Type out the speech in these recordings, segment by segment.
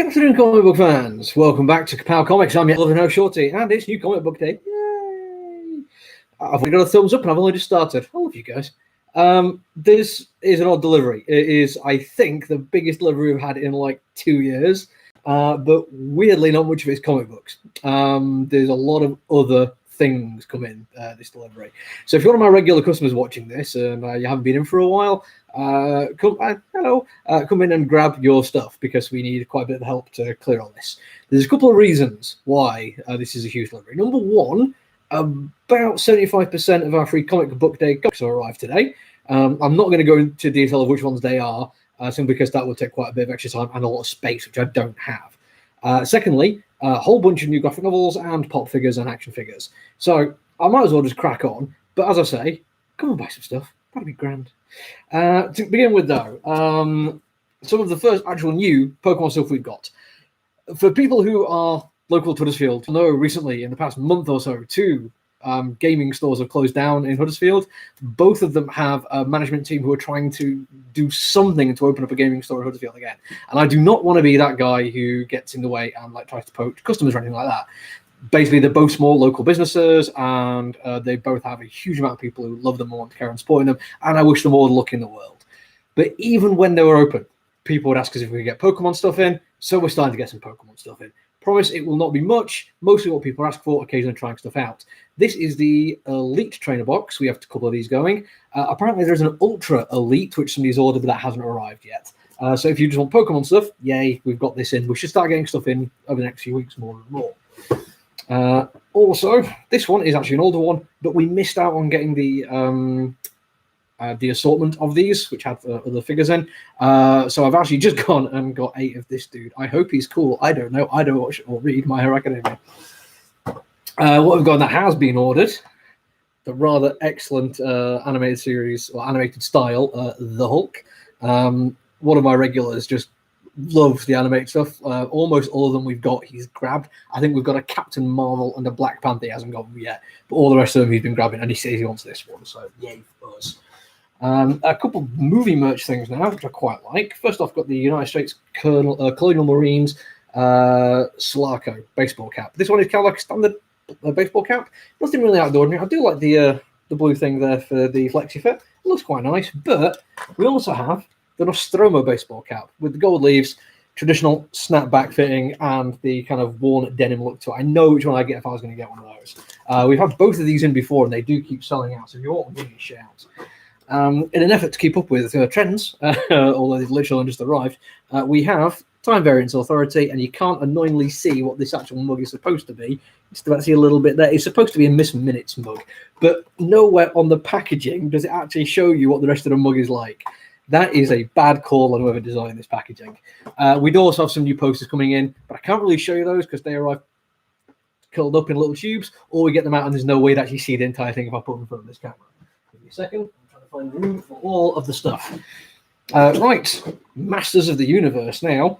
Good afternoon, comic book fans. Welcome back to Ka-Pow Comics. I'm your loving host, Shorty, and it's new comic book day. Yay! I've only got a thumbs up, and I've only just started. I love you guys. This is an odd delivery. It is, I think, the biggest delivery we've had in like 2 years. But weirdly, not much of it's comic books. There's a lot of other things come in this delivery. So if you're one of my regular customers watching this and you haven't been in for a while, come in and grab your stuff because we need quite a bit of help to clear all this. There's a couple of reasons why this is a huge delivery. Number one, about 75% of our free comic book day comics have arrived today. I'm not going to go into detail of which ones they are, simply because that will take quite a bit of extra time and a lot of space, which I don't have. Secondly, a whole bunch of new graphic novels and pop figures and action figures. So I might as well just crack on. But as I say, come and buy some stuff. That'd be grand. To begin with, though, some of the first actual new Pokemon stuff we've got. For people who are local to Huddersfield, know recently in the past month or so, two gaming stores have closed down in Huddersfield. Both of them have a management team who are trying to do something to open up a gaming store in Huddersfield again. And I do not want to be that guy who gets in the way and like tries to poach customers or anything like that. Basically, they're both small local businesses, and they both have a huge amount of people who love them and want to carry on supporting them. And I wish them all the luck in the world. But even when they were open, people would ask us if we could get Pokemon stuff in. So we're starting to get some Pokemon stuff in. Promise it will not be much, mostly what people ask for, occasionally trying stuff out. This is the Elite Trainer Box. We have a couple of these going. Apparently there's an Ultra Elite, which somebody's ordered, but that hasn't arrived yet. So if you just want Pokemon stuff, yay, we've got this in. We should start getting stuff in over the next few weeks more and more. Also, this one is actually an older one, but we missed out on getting the assortment of these, which had other figures in. So I've actually just gone and got 8 of this dude. I hope he's cool. I don't know. I don't watch or read My Hero Academia. What we've got that has been ordered, the rather excellent animated series or animated style, The Hulk. One of my regulars just loves the animated stuff. Almost all of them we've got, he's grabbed. I think we've got a Captain Marvel and a Black Panther he hasn't got yet, but all the rest of them he's been grabbing, and he says he wants this one, so yay for us. A couple of movie merch things now, which I quite like. First off, got the United States Colonial Marines Sulaco baseball cap. This one is kind of like a standard baseball cap. Nothing really out of the ordinary. I do like the blue thing there for the flexi fit. It looks quite nice, but we also have the Nostromo baseball cap with the gold leaves, traditional snapback fitting, and the kind of worn denim look to it. I know which one I'd get if I was going to get one of those. We've had both of these in before, and they do keep selling out, so if you want one, give me a shout. In an effort to keep up with trends, although they've literally just arrived, we have Time Variance Authority, and you can't annoyingly see what this actual mug is supposed to be. It's actually a little bit there. It's supposed to be a Miss Minutes mug, but nowhere on the packaging does it actually show you what the rest of the mug is like. That is a bad call on whoever designed this packaging. We'd also have some new posters coming in, but I can't really show you those because they arrive curled up in little tubes, or we get them out and there's no way to actually see the entire thing if I put them in front of this camera. Give me a second. Find room for all of the stuff. Right, Masters of the Universe now.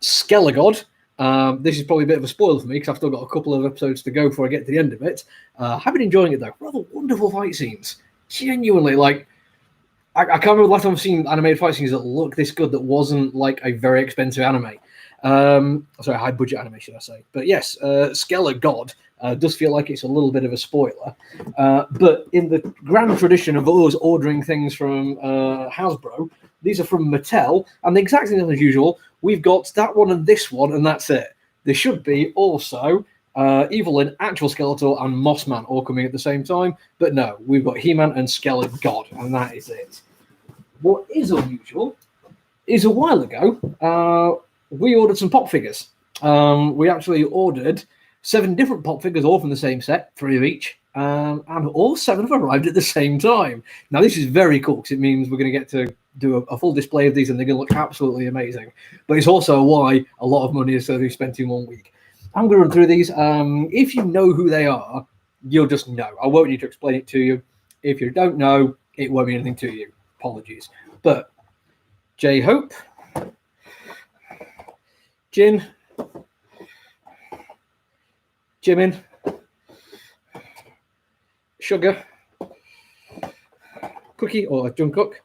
Skelegod. This is probably a bit of a spoiler for me because I've still got a couple of episodes to go before I get to the end of it. I've been enjoying it though. Rather wonderful fight scenes. Genuinely, like I can't remember the last time I've seen animated fight scenes that look this good that wasn't like a very expensive anime. Sorry, high budget anime, should I say? But yes, Skelegod does feel like it's a little bit of a spoiler. But in the grand tradition of us ordering things from Hasbro, these are from Mattel, and the exact same as usual. We've got that one and this one, and that's it. There should be also Evelyn, Actual Skeletor, and Mossman all coming at the same time. But no, we've got He-Man and Skelegod, and that is it. What is unusual is a while ago, we ordered some pop figures. We actually ordered 7 different pop figures, all from the same set, 3 of each, and all 7 have arrived at the same time. Now, this is very cool because it means we're going to get to do a full display of these, and they're going to look absolutely amazing. But it's also why a lot of money is going to be spent in 1 week. I'm going to run through these. If you know who they are, you'll just know. I won't need to explain it to you. If you don't know, it won't mean anything to you. Apologies. But J-Hope, Jin, Jimin, Sugar, Cookie or Jungkook,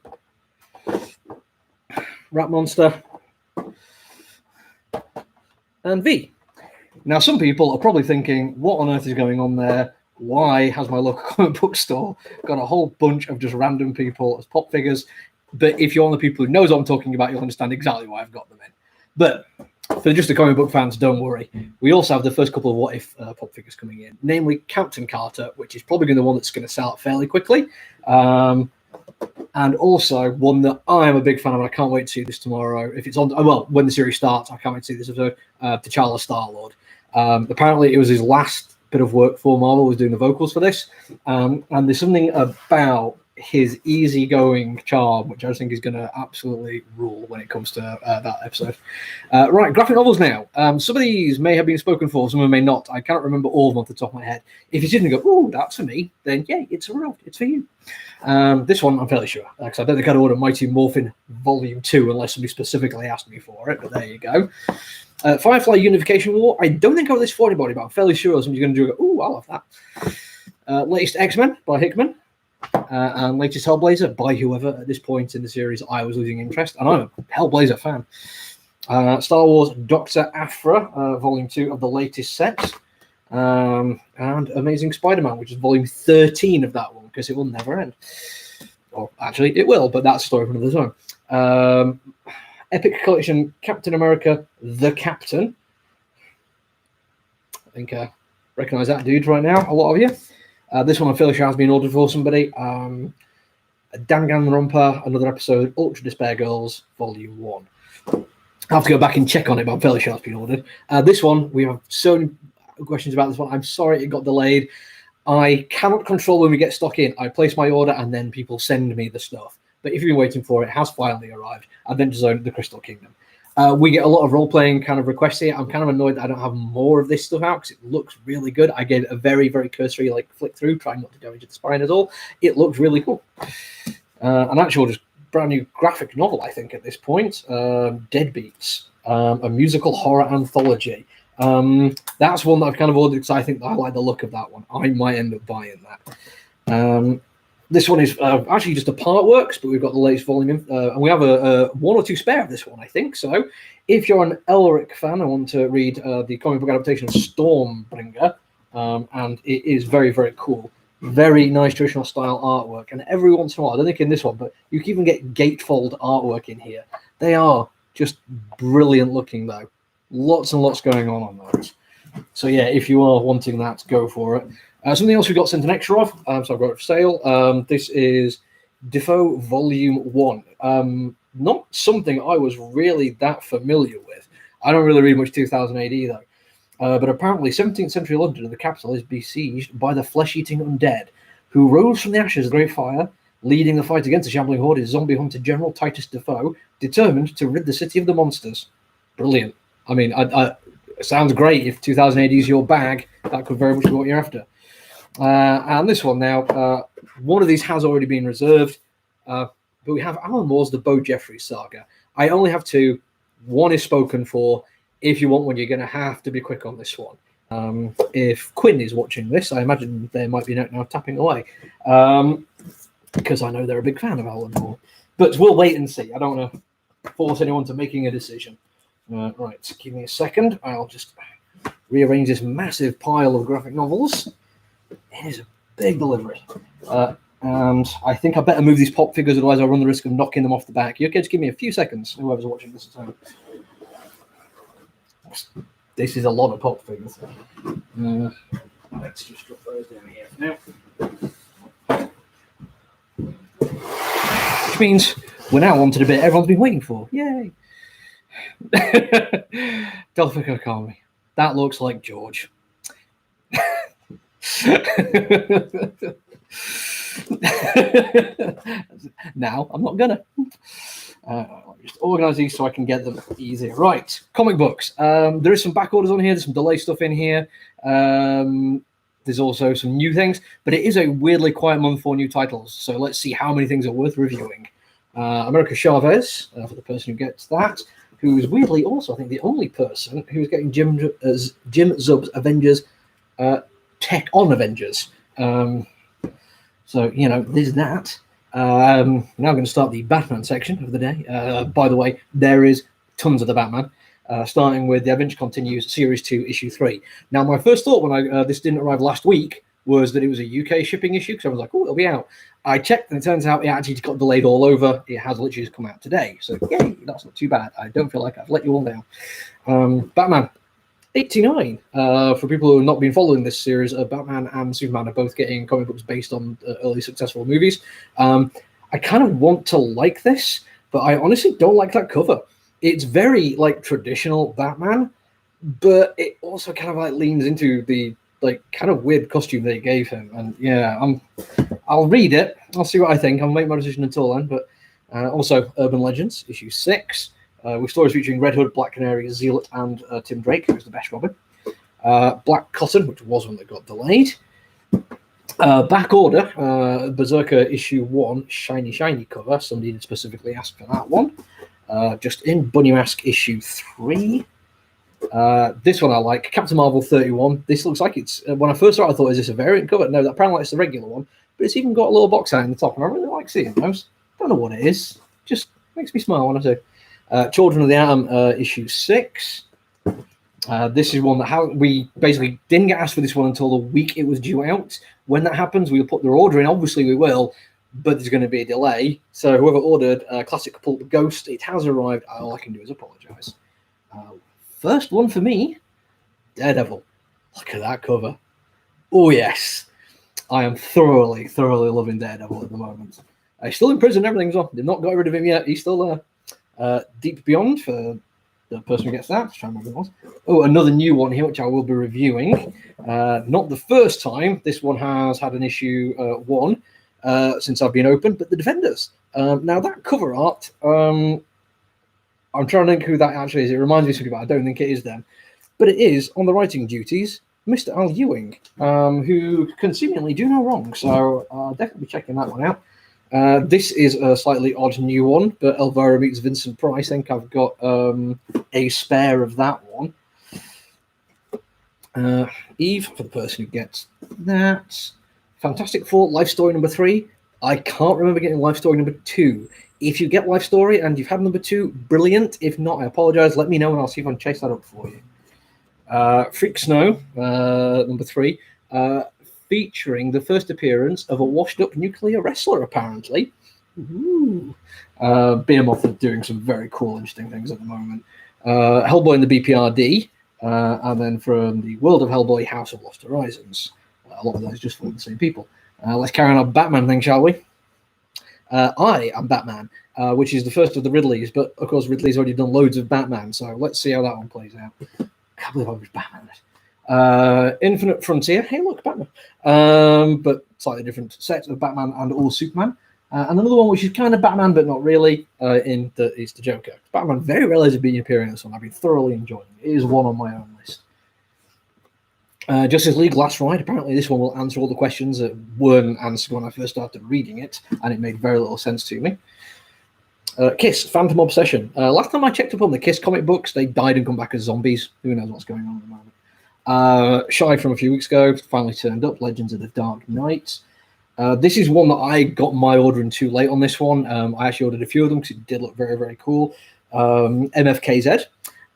Rat Monster, and V. Now, some people are probably thinking, what on earth is going on there? Why has my local comic book store got a whole bunch of just random people as pop figures? But if you're one of the people who knows what I'm talking about, you'll understand exactly why I've got them in. But for just the comic book fans, don't worry. We also have the first couple of What If pop figures coming in, namely Captain Carter, which is probably going to be the one that's going to sell out fairly quickly. And also one that I'm a big fan of, and I can't wait to see this tomorrow. If it's on, well, when the series starts, I can't wait to see this episode. T'Challa Star-Lord. Apparently, it was his last bit of work for Marvel, was doing the vocals for this. And there's something about his easygoing charm, which I think is going to absolutely rule when it comes to that episode. Right, graphic novels now. Some of these may have been spoken for, some of them may not. I can't remember all of them off the top of my head. If you didn't go, oh, that's for me, then yeah, it's arrived. It's for you. This one, I'm fairly sure, because I don't think I'd order Mighty Morphin Volume 2 unless somebody specifically asked me for it, but there you go. Firefly Unification War. I don't think I got this for anybody, but I'm fairly sure somebody's going to do it. Oh, I'll have that. Latest X-Men by Hickman. And latest Hellblazer by whoever. At this point in the series, I was losing interest, and I'm a Hellblazer fan. Star Wars Dr. Aphra, Volume 2 of the latest set. And Amazing Spider-Man, which is Volume 13 of that one, because it will never end. Or actually, it will, but that's a story for another time. Epic Collection Captain America The Captain. I think I recognise that dude right now, a lot of you. This one I'm fairly sure has been ordered for somebody. Danganronpa, another episode, Ultra Despair Girls, Volume 1. I'll have to go back and check on it, but I'm fairly sure it's been ordered. This one, we have so many questions about this one. I'm sorry it got delayed. I cannot control when we get stock in. I place my order and then people send me the stuff. But if you've been waiting for it, it has finally arrived. Adventure Zone, The Crystal Kingdom. We get a lot of role-playing kind of requests here. I'm kind of annoyed that I don't have more of this stuff out because it looks really good. I gave it a very, very cursory flick through, trying not to damage the spine at all. It looks really cool. An actual just brand new graphic novel, I think, at this point. Deadbeats, a musical horror anthology. That's one that I've kind of ordered because I think I like the look of that one. I might end up buying that. This one is actually just a part works, but we've got the latest volume, and we have a one or two spare of this one, I think. So if you're an Elric fan and want to read the comic book adaptation of Stormbringer, and it is very, very cool. Very nice traditional style artwork. And every once in a while, I don't think in this one, but you can even get gatefold artwork in here. They are just brilliant looking, though. Lots and lots going on those. So yeah, if you are wanting that, go for it. Something else we got sent an extra of, so I've got it for sale. This is Defoe Volume 1. Not something I was really that familiar with. I don't really read much 2000 AD though. But apparently 17th century London and the capital is besieged by the flesh-eating undead, who rose from the ashes of the Great Fire. Leading the fight against the shambling horde is zombie hunter General Titus Defoe, determined to rid the city of the monsters. Brilliant. I mean, it sounds great. If 2000 AD is your bag, that could very much be what you're after. And this one now, one of these has already been reserved, but we have Alan Moore's The Bo Jeffries Saga. I only have two. One is spoken for. If you want one, you're going to have to be quick on this one. If Quinn is watching this, I imagine they might be now tapping away, because I know they're a big fan of Alan Moore. But we'll wait and see. I don't want to force anyone to making a decision. Right, give me a second. I'll just rearrange this massive pile of graphic novels. It is a big delivery. And I think I better move these pop figures, otherwise I'll run the risk of knocking them off the back. You okay? Just give me a few seconds, whoever's watching this at home. This is a lot of pop figures. Let's just drop those down here now. Which means we're now on to the bit everyone's been waiting for. Yay! Delphic Okami. That looks like George. Now I'm not gonna just organize these so I can get them easier. Right, comic books. There is some back orders on here. There's some delay stuff in here. There's also some new things, but it is a weirdly quiet month for new titles. So let's see how many things are worth reviewing. America Chavez, for the person who gets that, who is weirdly also, I think, the only person who's getting Jim Zub's Avengers Tech on Avengers. So, you know, there's that. Now I'm going to start the Batman section of the day. By the way, there is tons of the Batman. starting with The Adventure Continues, Series 2, Issue 3. Now, my first thought when this didn't arrive last week was that it was a UK shipping issue, because I was like, oh, it'll be out. I checked, and it turns out it actually got delayed all over. It has literally just come out today. So, yay, that's not too bad. I don't feel like I've let you all down. Batman 89. For people who have not been following this series, Batman and Superman are both getting comic books based on early successful movies. I kind of want to like this, but I honestly don't like that cover. It's very like traditional Batman, but it also kind of like leans into the like kind of weird costume they gave him. And yeah, I'll read it. I'll see what I think. I'll make my decision until then. But also Urban Legends, issue 6, with stories featuring Red Hood, Black Canary, Zealot, and Tim Drake, who's the best Robin. Black Cotton, which was one that got delayed. Back Order, Berserker issue 1, shiny cover. Somebody did specifically ask for that one. Just in Bunny Mask issue 3. This one I like, Captain Marvel 31. This looks like it's, when I first saw it, I thought, is this a variant cover? No, that apparently it's the regular one, but it's even got a little box art in the top, and I really like seeing those. Don't know what it is, just makes me smile when I do. Children of the Atom, issue 6. This is one that we basically didn't get asked for this one until the week it was due out. When that happens, we'll put their order in. Obviously, we will, but there's going to be a delay. So whoever ordered Classic Pulp Ghost, it has arrived. All I can do is apologize. First one for me, Daredevil. Look at that cover. Oh, yes. I am thoroughly loving Daredevil at the moment. He's still in prison, everything's on. They've not got rid of him yet. He's still there. Deep Beyond, for the person who gets that. I'm trying to remember what it was. Oh, another new one here, which I will be reviewing. Not the first time. This one has had an issue 1 since I've been open, but The Defenders. Now, that cover art... I'm trying to think who that actually is. It reminds me of something, but I don't think it is them. But it is, on the writing duties, Mr. Al Ewing, who can seemingly do no wrong. So definitely checking that one out. This is a slightly odd new one, but Elvira meets Vincent Price. I think I've got a spare of that one. Eve, for the person who gets that. Fantastic Four, Life Story number 3. I can't remember getting Life Story number 2. If you get Life Story and you've had number 2, brilliant. If not, I apologize. Let me know and I'll see if I can chase that up for you. Freak Snow, number 3, featuring the first appearance of a washed-up nuclear wrestler, apparently. Ooh. Behemoth are doing some very cool, interesting things at the moment. Hellboy in the BPRD, and then from the World of Hellboy, House of Lost Horizons. A lot of those just for the same people. Let's carry on our Batman thing, shall we? I Am Batman, which is the first of the Ridleys, but of course Ridley's already done loads of Batman, so let's see how that one plays out. I can't believe I was Batman. Infinite Frontier, hey look, Batman, but slightly different set of Batman and all Superman. And another one which is kind of Batman, but not really, is the Joker. Batman very rarely has been appearing in this one. I've been thoroughly enjoying it. It is one on my own list. Justice League Last Ride. Apparently this one will answer all the questions that weren't answered when I first started reading it, and it made very little sense to me. Kiss, Phantom Obsession. Last time I checked up on the Kiss comic books, they died and come back as zombies. Who knows what's going on at the moment. Shy from a few weeks ago, finally turned up, Legends of the Dark Knight. This is one that I got my order in too late on this one. I actually ordered a few of them because it did look very, very cool. MFKZ.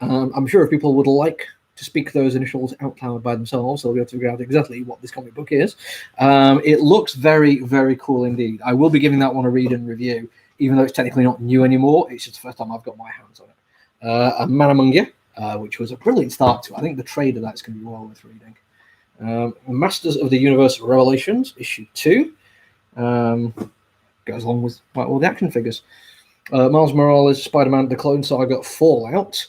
I'm sure if people would like to speak those initials out loud by themselves, they'll be able to figure out exactly what this comic book is. It looks very, very cool indeed. I will be giving that one a read and review, even though it's technically not new anymore. It's just the first time I've got my hands on it. A Man Among You, which was a brilliant start to it. I think the trade of that's going to be well worth reading. Masters of the Universe Revelations, issue 2. Goes along with quite all the action figures. Miles Morales, Spider-Man, The Clone Saga, Fallout.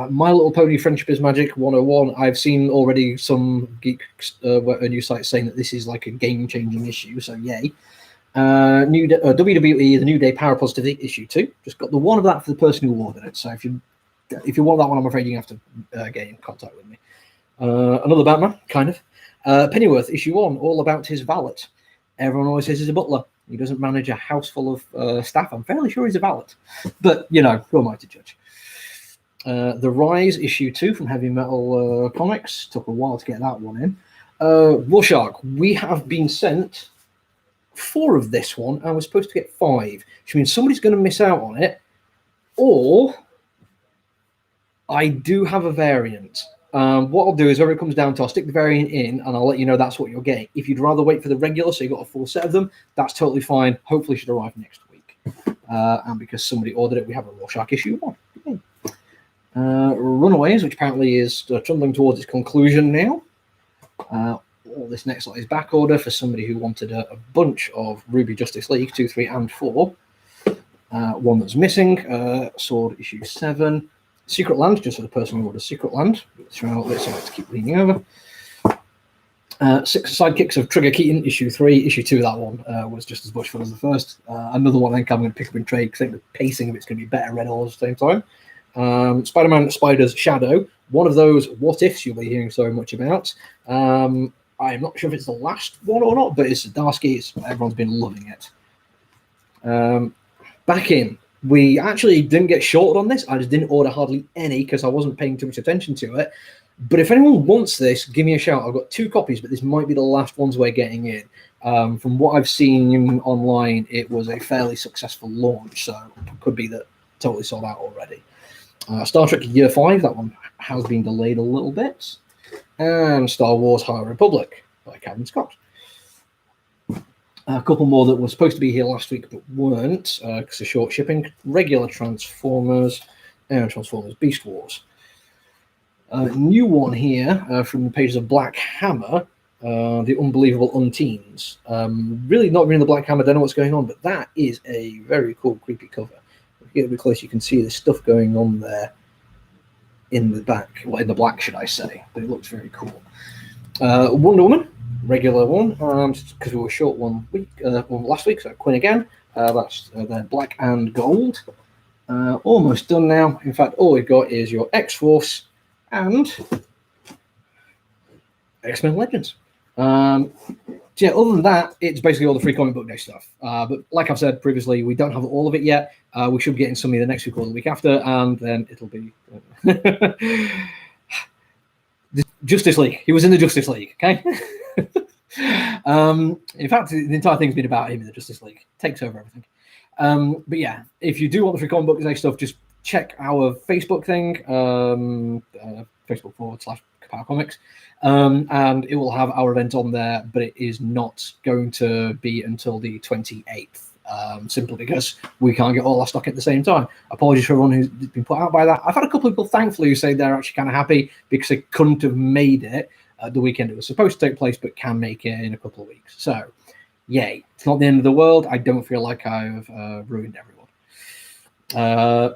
My Little Pony Friendship is Magic 101. I've seen already some geek news sites saying that this is like a game-changing issue, so yay. WWE The New Day Power Positivity issue 2. Just got the one of that for the person who ordered it. So if you want that one, I'm afraid you have to get in contact with me. Another Batman, kind of. Pennyworth issue 1, all about his valet. Everyone always says he's a butler. He doesn't manage a house full of staff. I'm fairly sure he's a valet, but you know, who am I to judge? The Rise issue 2 from Heavy Metal Comics. Took a while to get that one in. Warshark, we have been sent 4 of this one, and we're supposed to get 5, which means somebody's going to miss out on it, or I do have a variant. What I'll do is, whenever it comes down to, I'll stick the variant in, and I'll let you know that's what you're getting. If you'd rather wait for the regular, so you got a full set of them, that's totally fine. Hopefully, it should arrive next week. And because somebody ordered it, we have a Rorschach issue 1. Okay. Runaways, which apparently is trundling towards its conclusion now. All this next lot is back order for somebody who wanted a bunch of Ruby Justice League 2, 3, and 4. One that's missing, Sword issue 7. Secret Land, just for the person who ordered Secret Land. Let's keep reading over. 6 Sidekicks of Trigger Keaton, issue 3. Issue 2 of that one was just as much fun as the first. Another one I think I'm going to pick up in trade because I think the pacing of it's going to be better read all at the same time. Spider-Man Spider's Shadow. One of those what ifs you'll be hearing so much about. I'm not sure if it's the last one or not, but it's Darsky. Everyone's been loving it. Back in. We actually didn't get shorted on this. I just didn't order hardly any because I wasn't paying too much attention to it. But if anyone wants this, give me a shout. I've got 2 copies, but this might be the last ones we're getting in. From what I've seen online, it was a fairly successful launch, so it could be that totally sold out already. Star Trek Year 5, that one has been delayed a little bit. And Star Wars High Republic by Calvin Scott. A couple more that were supposed to be here last week but weren't because of short shipping. Regular Transformers and Transformers Beast Wars. New one here from the pages of Black Hammer, The Unbelievable Unteens. Really not reading the Black Hammer, don't know what's going on, but that is a very cool, creepy cover. If you get a bit close, you can see the stuff going on there in the back, well, in the black, should I say, but it looks very cool. Wonder Woman. Regular one, because we were short one last week, so Quinn again. That's their black and gold. Almost done now. In fact, all we've got is your X-Force and X-Men Legends. Yeah, other than that, it's basically all the free comic book day stuff. But like I've said previously, we don't have all of it yet. We should be getting some of the next week or the week after, and then it'll be Justice League. He was in the Justice League, okay? In fact, the entire thing's been about him in the Justice League. Takes over everything. But yeah, if you do want the free comic book day stuff, just check our Facebook thing, Facebook.com/Ka-Pow Comics, and it will have our event on there, but it is not going to be until the 28th. Simply because we can't get all our stock at the same time. Apologies for everyone who's been put out by that. I've had a couple of people, thankfully, who say they're actually kind of happy because they couldn't have made it the weekend it was supposed to take place, but can make it in a couple of weeks. So, yay. It's not the end of the world. I don't feel like I've ruined everyone. I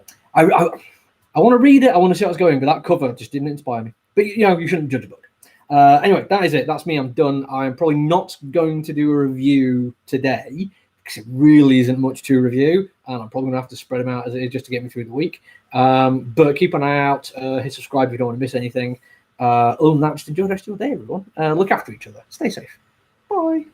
want to read it. I want to see how it's going, but that cover just didn't inspire me. But, you know, you shouldn't judge a book. Anyway, that is it. That's me. I'm done. I'm probably not going to do a review today, because it really isn't much to review, and I'm probably going to have to spread them out as it is just to get me through the week. But keep an eye out. Hit subscribe if you don't want to miss anything. Other than that, just enjoy the rest of your day, everyone. Look after each other. Stay safe. Bye.